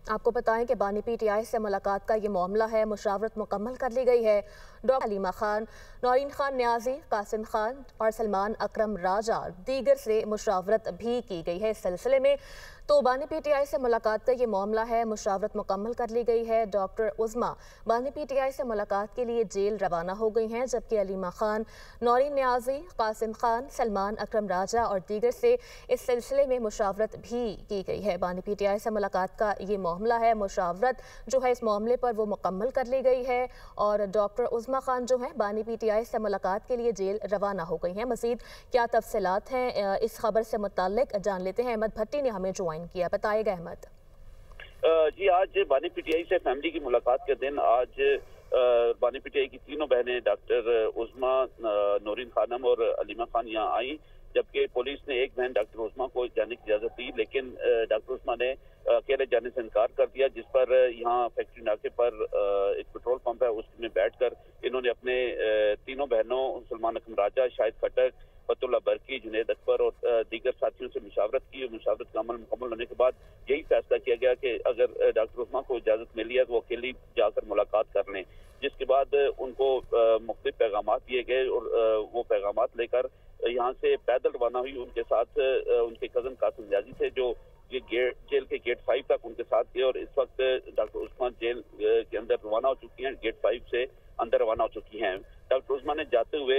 आपको बताएं कि बानी पीटीआई से मुलाकात का ये मामला है। मुशावरत मुकम्मल कर ली गई है। डॉक्टर हलीमा खान, नौरीन खान न्याजी, कासिम खान और सलमान अकरम राजा दीगर से मुशावरत भी की गई है। इस सिलसिले में तो बानी पीटीआई से मुलाकात का ये मामला है। मुशावरत मुकम्मल कर ली गई है। डॉक्टर उज़मा बानी पीटीआई से मुलाकात के लिए जेल रवाना हो गई हैं, जबकि हलीमा खान, नौरीन न्याजी, कासिम खान, सलमान अकरम राजा और दीगर से इस सिलसिले में मुशावरत भी की गई है। बानी पीटीआई से मुलाकात का ये मामला है। मुशावरत जो है इस मामले पर वो मुकम्मल कर ली गई है और डॉक्टर उज़मा खान जो है बानी पीटीआई से मुलाकात के लिए जेल रवाना हो गई हैं। मज़ीद क्या तफसीलात हैं इस खबर से मुताल्लिक जान लेते हैं। अहमद भट्टी ने हमें ज्वाइन किया। बताइएगा अहमद। जी, आज बानी पीटीआई से फैमिली की मुलाकात के दिन आज बानी पीटीआई की तीनों बहनें डॉक्टर उज़मा, नौरीन खानम और हलीमा खान यहाँ आई, जबकि पुलिस ने एक बहन डॉक्टर उज़मा को जाने की इजाजत दी, लेकिन डॉक्टर उज़मा ने अकेले जाने से इनकार कर दिया, जिस पर यहाँ फैक्ट्री नाके पर एक पेट्रोल पंप है, उसमें बैठकर इन्होंने अपने तीनों बहनों सलमान अकरम राजा, शाहिद खटक, फतुल्ला बरकी, जुनैद अकबर और दीगर साथियों से मुशावरत की। मुशावरत का अमल मुकम्मल होने के बाद यही फैसला किया गया कि अगर डॉक्टर उज़मा को इजाजत मिली है तो वो अकेली जाकर मुलाकात कर लें, जिसके बाद उनको मुख्तलिफ पैगाम दिए गए और वो पैगाम लेकर यहाँ से पैदल रवाना हुई। उनके साथ उनके कजन कासिम न्याजी थे, जो ये जेल के गेट 5 तक उनके साथ थे और इस वक्त डॉक्टर उस्मान जेल के अंदर रवाना हो चुकी हैं, गेट 5 से अंदर रवाना हो चुकी हैं। डॉक्टर उस्मान ने जाते हुए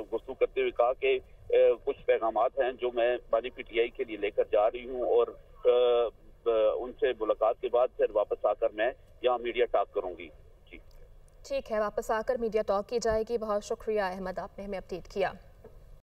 गुफ्तगू करते हुए कहा कि कुछ पैगामात हैं जो मैं बानी पीटीआई के लिए लेकर जा रही हूँ और उनसे मुलाकात के बाद फिर वापस आकर मैं यहाँ मीडिया टॉक करूंगी। जी ठीक है, वापस आकर मीडिया टॉक की जाएगी। बहुत शुक्रिया अहमद, आपने हमें अपडेट किया।